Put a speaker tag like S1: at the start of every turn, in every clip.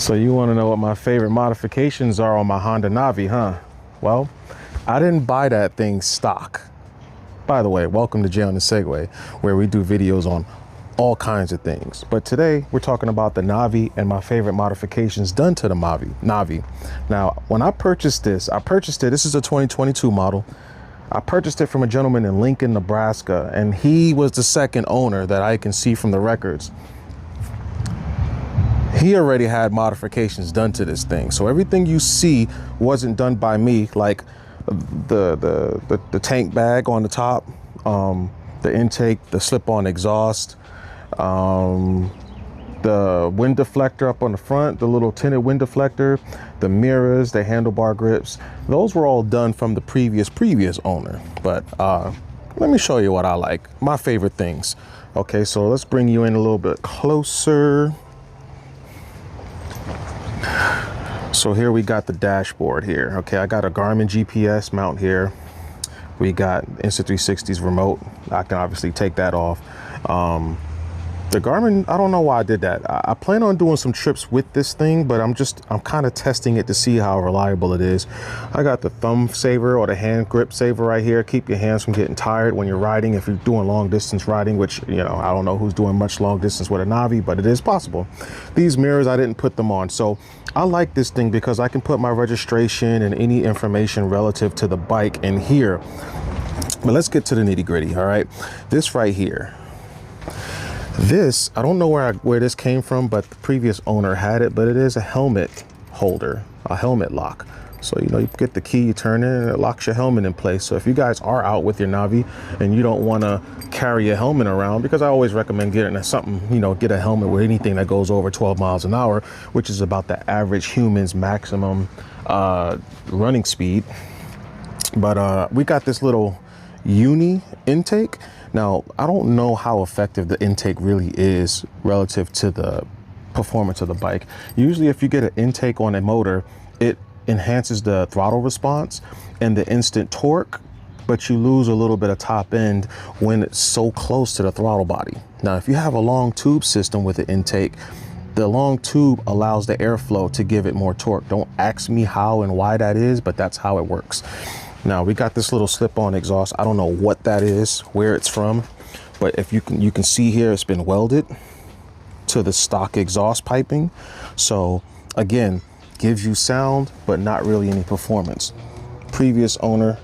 S1: So you want to know what my favorite modifications are on my Honda Navi, huh? Well, I didn't buy that thing stock. By the way, welcome to Jay on the Segway, where we do videos on all kinds of things. But today we're talking about the Navi and my favorite modifications done to the Navi. Now, when I purchased this, this is a 2022 model. I purchased it from a gentleman in Lincoln, Nebraska, and he was the second owner that I can see from the records. He already had modifications done to this thing. So everything you see wasn't done by me, like the tank bag on the top, the intake, the slip-on exhaust, the wind deflector up on the front, the little tinted wind deflector, the mirrors, the handlebar grips. Those were all done from the previous owner. But let me show you what I like, my favorite things. Okay, so let's bring you in a little bit closer. So here we got the dashboard here. Okay, I got a Garmin GPS mount here. We got Insta360's remote. I can obviously take that off. The Garmin, I don't know why I did that. I plan on doing some trips with this thing, but I'm kind of testing it to see how reliable it is. I got the thumb saver or the hand grip saver right here. Keep your hands from getting tired when you're riding. If you're doing long distance riding, which, you know, I don't know who's doing much long distance with a Navi, but it is possible. These mirrors, I didn't put them on. So I like this thing because I can put my registration and any information relative to the bike in here. But let's get to the nitty gritty. All right, this right here. This, I don't know where this came from, but the previous owner had it, but it is a helmet holder, a helmet lock. So, you know, you get the key, you turn it, and it locks your helmet in place. So if you guys are out with your Navi and you don't want to carry a helmet around, because I always recommend getting something, you know, get a helmet with anything that goes over 12 miles an hour, which is about the average human's maximum running speed. But we got this little uni intake. Now, I don't know how effective the intake really is relative to the performance of the bike. Usually if you get an intake on a motor, it enhances the throttle response and the instant torque, but you lose a little bit of top end when it's so close to the throttle body. Now, if you have a long tube system with the intake, the long tube allows the airflow to give it more torque. Don't ask me how and why that is, but that's how it works. Now we got this little slip-on exhaust. I don't know what that is, where it's from, but if you can see here, it's been welded to the stock exhaust piping. So again, gives you sound, but not really any performance. Previous owner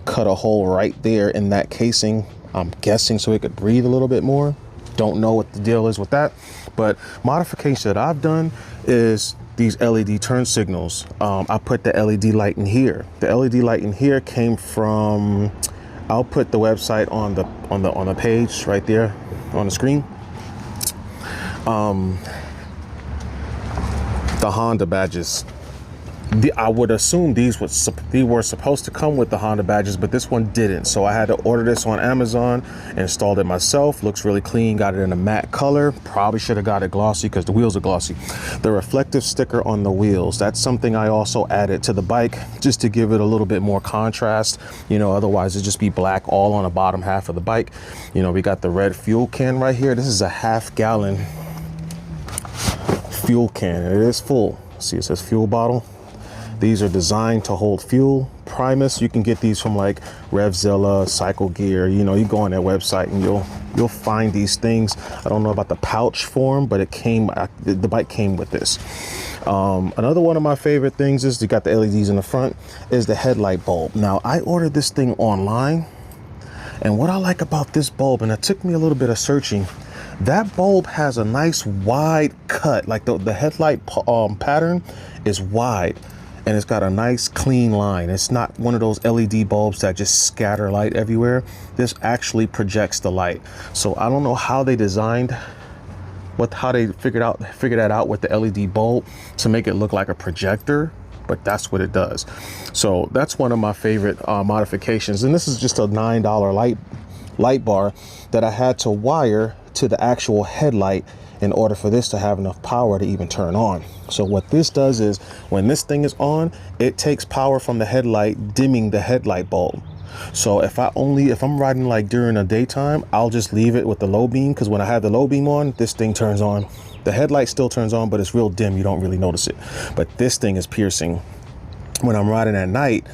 S1: cut a hole right there in that casing, I'm guessing so it could breathe a little bit more. Don't know what the deal is with that, but modification that I've done is these LED turn signals. I put the LED light in here. The LED light in here came from, I'll put the website on the page right there on the screen. The Honda badges. I would assume these were supposed to come with the Honda badges, but this one didn't. So I had to order this on Amazon, installed it myself. Looks really clean, got it in a matte color. Probably should have got it glossy because the wheels are glossy. The reflective sticker on the wheels, that's something I also added to the bike just to give it a little bit more contrast. You know, otherwise it'd just be black all on the bottom half of the bike. You know, we got the red fuel can right here. This is a half-gallon fuel can. It is full. See, it says fuel bottle. These are designed to hold fuel. Primus, you can get these from like Revzilla, Cycle Gear. You know, you go on their website and you'll find these things. I don't know about the pouch form, but it came, the bike came with this. Another one of my favorite things is you got the LEDs in the front, is the headlight bulb. Now, I ordered this thing online, and what I like about this bulb, and it took me a little bit of searching, that bulb has a nice wide cut, like the headlight pattern is wide. And it's got a nice clean line. It's not one of those LED bulbs that just scatter light everywhere. This actually projects the light. So I don't know how they designed, how they figured that out with the LED bulb to make it look like a projector, but that's what it does. So that's one of my favorite modifications. And this is just a $9 light bar that I had to wire to the actual headlight in order for this to have enough power to even turn on. So what this does is when this thing is on, it takes power from the headlight, dimming the headlight bulb. So if I'm riding like during the daytime, I'll just leave it with the low beam, because when I have the low beam on, this thing turns on The headlight still turns on, but it's real dim. You don't really notice it. But this thing is piercing. When I'm riding at night,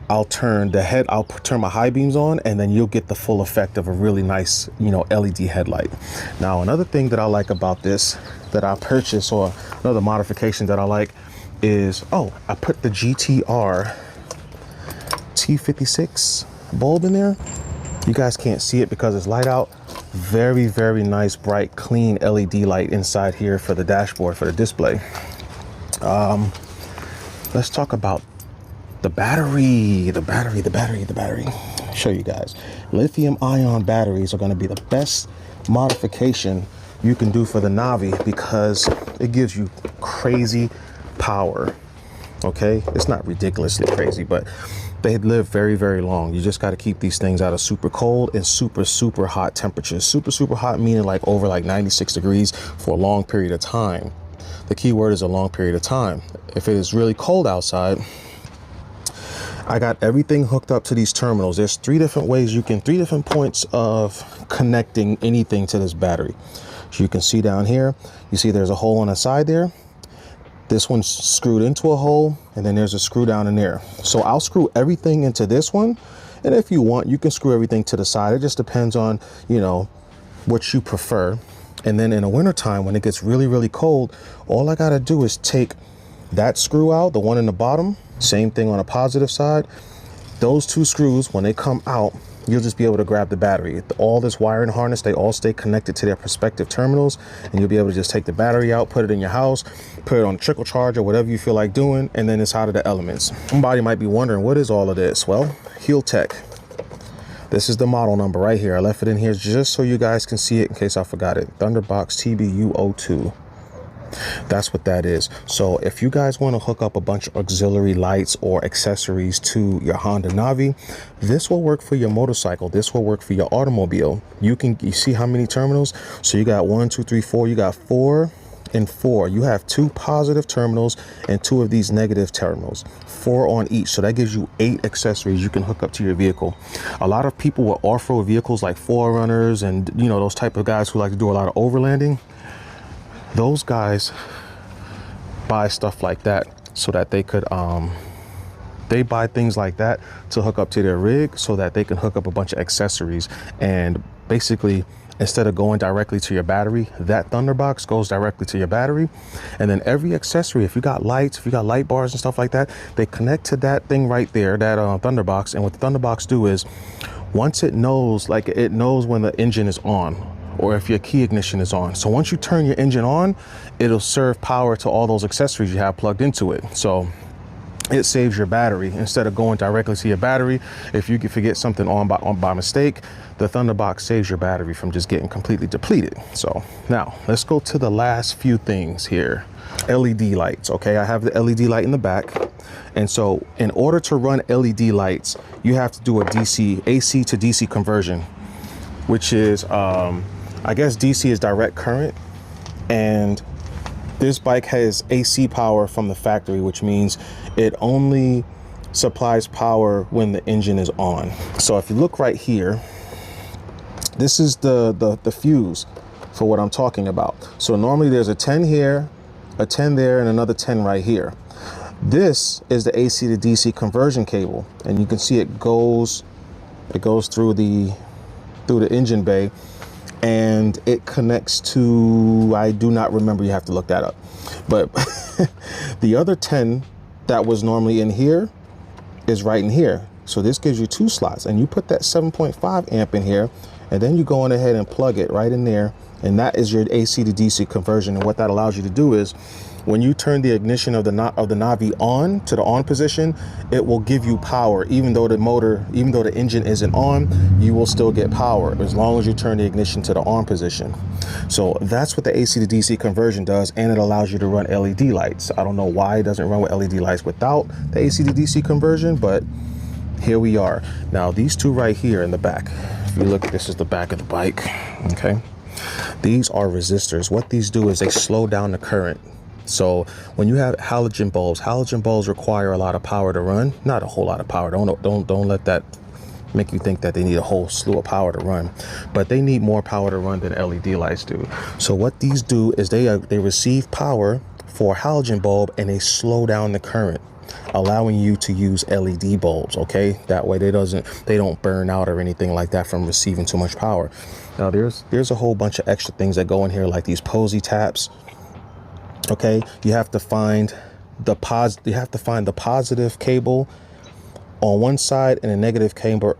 S1: I'll turn my high beams on, and then you'll get the full effect of a really nice, LED headlight. Now, another thing that I like about this that I purchased, or another modification that I like, is, I put the GTR T56 bulb in there. You guys can't see it because it's light out. Very, very nice, bright, clean LED light inside here for the dashboard, for the display. Let's talk about the battery. Show you guys. Lithium ion batteries are going to be the best modification you can do for the Navi because it gives you crazy power. Okay, it's not ridiculously crazy, but they live very, very long. You just got to keep these things out of super cold and super, super hot temperatures. Super, super hot meaning like over like 96 degrees for a long period of time. The key word is a long period of time. If it is really cold outside, I got everything hooked up to these terminals. There's three different points of connecting anything to this battery. So you can see down here, you see there's a hole on the side there. This one's screwed into a hole, and then there's a screw down in there. So I'll screw everything into this one. And if you want, you can screw everything to the side. It just depends on, what you prefer. And then in the wintertime, when it gets really, really cold, all I gotta do is take that screw out, the one in the bottom. Same thing on the positive side. Those two screws, when they come out, you'll just be able to grab the battery. All this wiring harness, they all stay connected to their respective terminals, and you'll be able to just take the battery out, put it in your house, put it on a trickle charge or whatever you feel like doing, and then it's out of the elements. Somebody might be wondering, what is all of this? Well, Heel Tech. This is the model number right here. I left it in here just so you guys can see it in case I forgot it. Thunderbox TBU02. That's what that is. So if you guys want to hook up a bunch of auxiliary lights or accessories to your Honda Navi, this will work for your motorcycle. This will work for your automobile. You see how many terminals? So you got 1, 2, 3, 4. You got 4 and 4. You have 2 positive terminals and 2 of these negative terminals. 4 on each. So that gives you 8 accessories you can hook up to your vehicle. A lot of people with off-road vehicles like 4Runners and those type of guys who like to do a lot of overlanding, those guys buy stuff like that so that they could they buy things like that to hook up to their rig so that they can hook up a bunch of accessories, and basically instead of going directly to your battery, that Thunderbox goes directly to your battery. And then every accessory, if you got lights, if you got light bars and stuff like that, they connect to that thing right there, that Thunderbox. And what the Thunderbox do is, once it knows when the engine is on, or if your key ignition is on. So once you turn your engine on, it'll serve power to all those accessories you have plugged into it. So it saves your battery instead of going directly to your battery. If you forget something on by mistake, the Thunderbox saves your battery from just getting completely depleted. So now let's go to the last few things here. LED lights. Okay, I have the LED light in the back. And so in order to run LED lights, you have to do a AC to DC conversion, which is, I guess DC is direct current, and this bike has AC power from the factory, which means it only supplies power when the engine is on. So if you look right here, this is the fuse for what I'm talking about. So normally there's a 10 here, a 10 there, and another 10 right here. This is the AC to DC conversion cable, and you can see it goes through the engine bay, and it connects to, I do not remember, you have to look that up, but the other 10 that was normally in here is right in here. So this gives you 2 slots, and you put that 7.5 amp in here, and then you go on ahead and plug it right in there, and that is your AC to DC conversion. And what that allows you to do is, when you turn the ignition of the Navi on to the on position, it will give you power. Even though the engine isn't on, you will still get power as long as you turn the ignition to the on position. So that's what the AC to DC conversion does, and it allows you to run LED lights. I don't know why it doesn't run with LED lights without the AC to DC conversion, but here we are. Now these two right here in the back, if you look, this is the back of the bike, okay? These are resistors. What these do is they slow down the current. So when you have halogen bulbs require a lot of power to run. Not a whole lot of power. Don't let that make you think that they need a whole slew of power to run, but they need more power to run than LED lights do. So what these do is they receive power for a halogen bulb and they slow down the current, allowing you to use LED bulbs. Okay, that way they don't burn out or anything like that from receiving too much power. Now there's a whole bunch of extra things that go in here, like these posy taps. Okay, you have to find the positive cable on one side and a negative cable.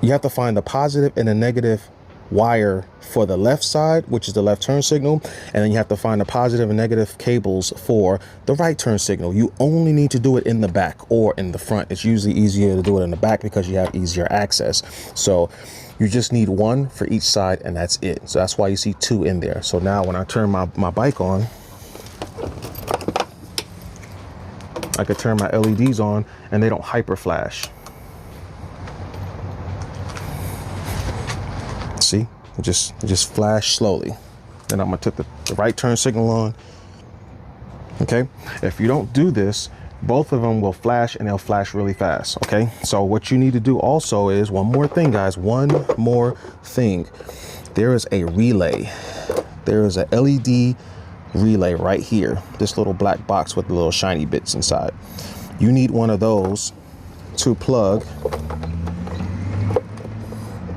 S1: You have to find the positive and the negative wire for the left side, which is the left turn signal, and then you have to find the positive and negative cables for the right turn signal. You only need to do it in the back or in the front. It's usually easier to do it in the back because you have easier access. So you just need one for each side, and that's it. So that's why you see two in there. So now when I turn my bike on, I could turn my LEDs on and they don't hyper flash. See, it just flash slowly. Then I'm gonna put the right turn signal on. Okay, if you don't do this, both of them will flash and they'll flash really fast. Okay, so what you need to do also is one more thing, guys. One more thing. There is a relay. There is a LED relay right here. This little black box with the little shiny bits inside. You need one of those to plug.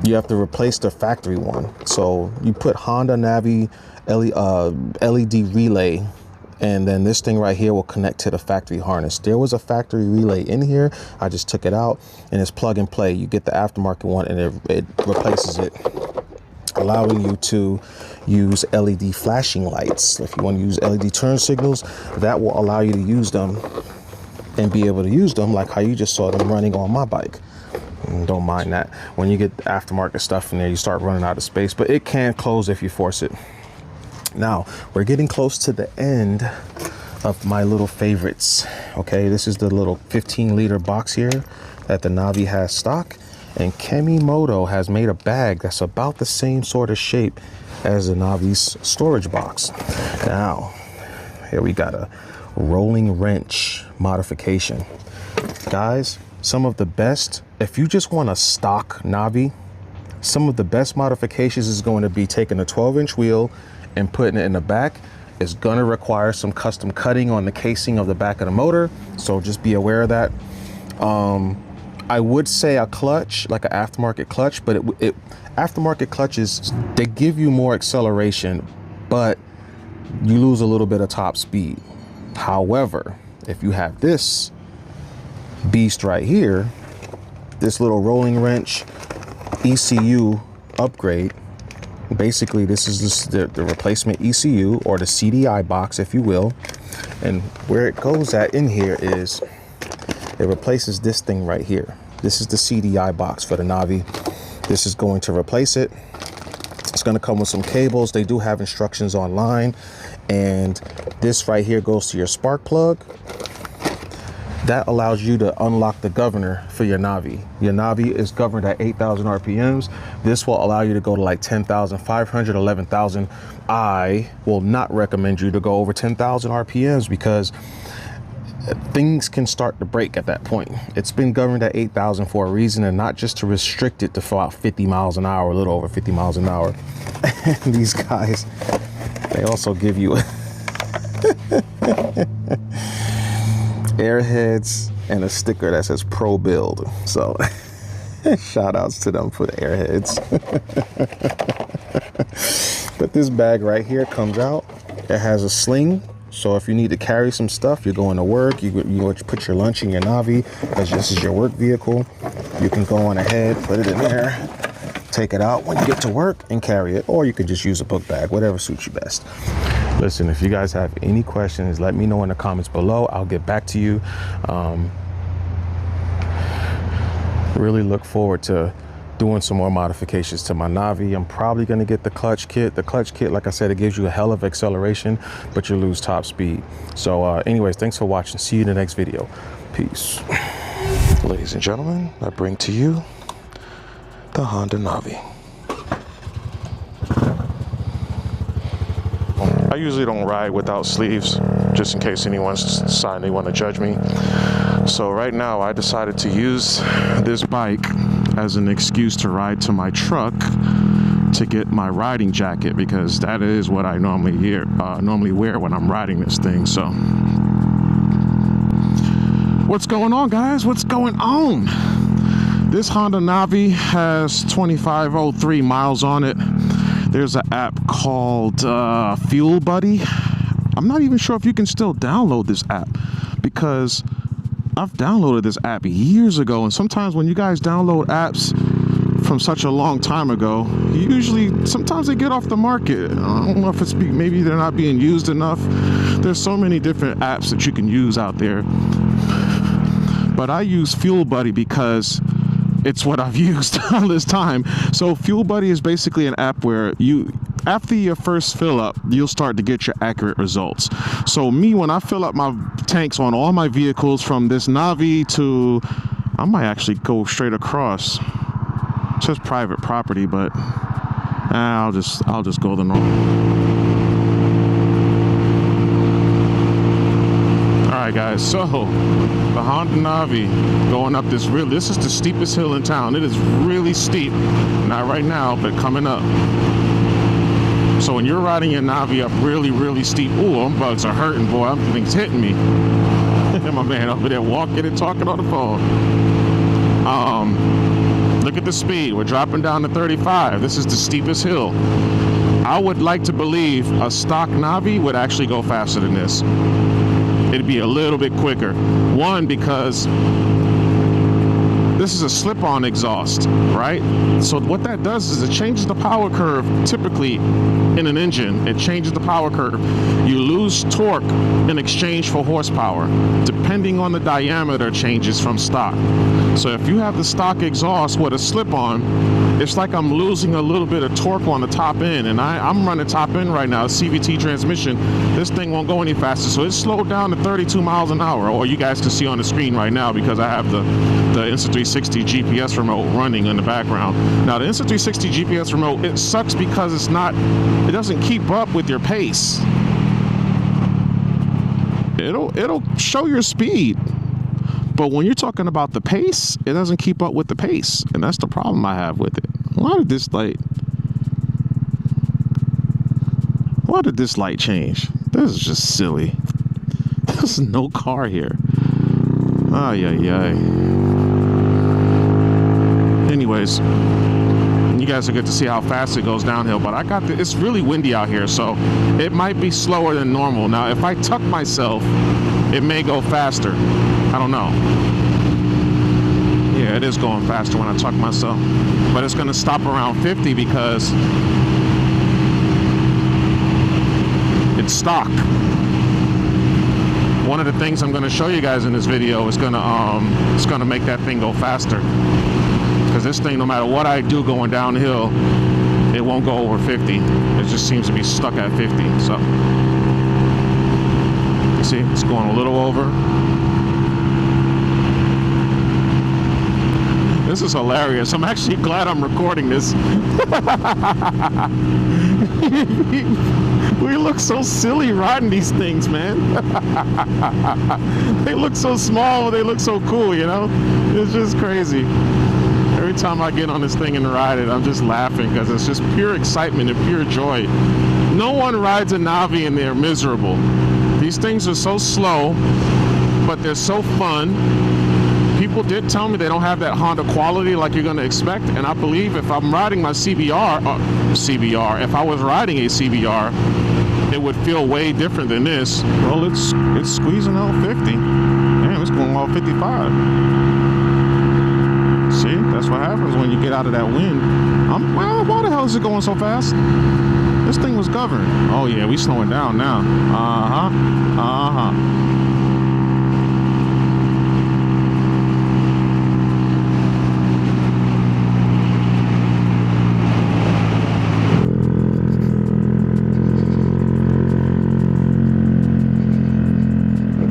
S1: You have to replace the factory one. So you put Honda Navi LED relay, and then this thing right here will connect to the factory harness. There was a factory relay in here. I just took it out, and it's plug and play. You get the aftermarket one and it replaces it, allowing you to use LED flashing lights. If you want to use LED turn signals, that will allow you to use them and be able to use them like how you just saw them running on my bike. Don't mind that. When you get aftermarket stuff in there, you start running out of space, but it can close if you force it. Now we're getting close to the end of my little favorites. Okay, this is the little 15-liter box here that the Navi has stock, and Kemimoto has made a bag that's about the same sort of shape as the Navi's storage box. Now here we got a rolling wrench modification, guys. Some of the best, if you just want a stock Navi, some of the best modifications is going to be taking a 12-inch wheel and putting it in the back. It's going to require some custom cutting on the casing of the back of the motor, so just be aware of that. I would say a clutch, like an aftermarket clutch, but aftermarket clutches, they give you more acceleration, but you lose a little bit of top speed. However, if you have this beast right here, this little rolling wrench ECU upgrade, basically this is the replacement ECU, or the CDI box if you will, and where it goes at in here is it replaces this thing right here. This is the CDI box for the Navi. This is going to replace it. It's going to come with some cables. They do have instructions online, and this right here goes to your spark plug. That allows you to unlock the governor for your Navi. Your Navi is governed at 8,000 RPMs. This will allow you to go to like 10,500, 11,000. I will not recommend you to go over 10,000 RPMs because things can start to break at that point. It's been governed at 8,000 for a reason, and not just to restrict it to about 50 miles an hour, a little over 50 miles an hour. And these guys, they also give you airheads and a sticker that says pro build. So shout outs to them for the airheads. But this bag right here comes out. It has a sling, so if you need to carry some stuff, you're going to work, you put your lunch in your Navi because this is your work vehicle. You can go on ahead, put it in there, take it out when you get to work and carry it, or you can just use a book bag, whatever suits you best. Listen, if you guys have any questions, let me know in the comments below. I'll get back to you. Really look forward to doing some more modifications to my Navi. I'm probably going to get the clutch kit. The clutch kit, like I said, it gives you a hell of acceleration, but you lose top speed. So anyways, thanks for watching. See you in the next video. Peace. Ladies and gentlemen, I bring to you the Honda Navi. I usually don't ride without sleeves, just in case anyone's deciding they want to judge me. So right now I decided to use this bike as an excuse to ride to my truck to get my riding jacket, because that is what I normally wear when I'm riding this thing. So what's going on, guys? What's going on? This Honda Navi has 2503 miles on it. There's an app called Fuel Buddy. I'm not even sure if you can still download this app, because I've downloaded this app years ago, and sometimes when you guys download apps from such a long time ago, sometimes they get off the market. I don't know if it's maybe they're not being used enough. There's so many different apps that you can use out there, but I use Fuel Buddy because it's what I've used all this time. So Fuel Buddy is basically an app where after your first fill up, you'll start to get your accurate results. So me, when I fill up my tanks on all my vehicles, from this Navi to, I might actually go straight across. It's just private property, but I'll just go the normal. All right, guys. So the Honda Navi going up this is the steepest hill in town. It is really steep. Not right now, but coming up. So when you're riding your Navi up really, really steep, ooh, them bugs are hurting, boy. Everything's hitting me. My man over there walking and talking on the phone. Look at the speed. We're dropping down to 35. This is the steepest hill. I would like to believe a stock Navi would actually go faster than this. It'd be a little bit quicker. One, because this is a slip-on exhaust, right? So what that does is it changes the power curve. Typically in an engine, it changes the power curve. You lose torque in exchange for horsepower, depending on the diameter changes from stock. So if you have the stock exhaust with a slip-on, it's like I'm losing a little bit of torque on the top end, and I'm running top end right now, CVT transmission. This thing won't go any faster, so it's slowed down to 32 miles an hour, or you guys can see on the screen right now because I have the Insta360 GPS remote running in the background. Now the Insta360 GPS remote, it sucks because it doesn't keep up with your pace. It'll show your speed, but when you're talking about the pace, it doesn't keep up with the pace, and that's the problem I have with it. Why did this light change? This is just silly. There's no car here. Ay, ay, ay. Anyways, you guys will get to see how fast it goes downhill, but it's really windy out here, so it might be slower than normal. Now, if I tuck myself, it may go faster. I don't know. Yeah, it is going faster when I tuck myself, but it's gonna stop around 50 because it's stock. One of the things I'm gonna show you guys in this video is it's gonna make that thing go faster. Because this thing, no matter what I do going downhill, it won't go over 50. It just seems to be stuck at 50. So, you see, it's going a little over. This is hilarious. I'm actually glad I'm recording this. We look so silly riding these things, man. They look so small, they look so cool, you know? It's just crazy. Every time I get on this thing and ride it, I'm just laughing because it's just pure excitement and pure joy. No one rides a Navi and they're miserable. These things are so slow, but they're so fun. People did tell me they don't have that Honda quality like you're going to expect, and I believe if I'm riding my CBR, if I was riding a CBR, it would feel way different than this. Well, it's squeezing out 50. Damn, it's going all 55. See, that's what happens when you get out of that wind. Well, why the hell is it going so fast? This thing was governed. Oh yeah, we slowing down now.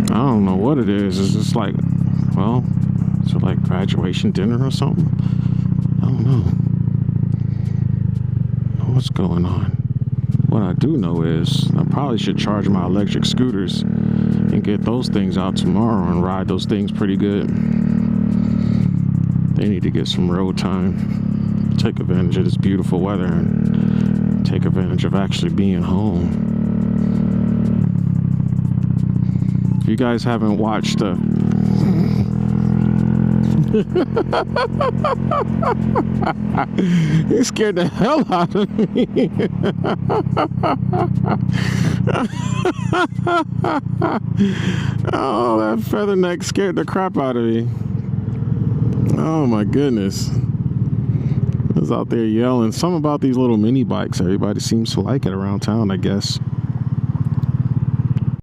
S1: I don't know what it is. It's just like, well, is it like graduation dinner or something? I don't know. What's going on? What I do know is I probably should charge my electric scooters in get those things out tomorrow and ride those things pretty good. They need to get some road time. Take advantage of this beautiful weather and take advantage of actually being home. If you guys haven't watched it scared the hell out of me. Oh, that feather neck scared the crap out of me. Oh my goodness. I was out there yelling. Something about these little mini bikes. Everybody seems to like it around town, I guess.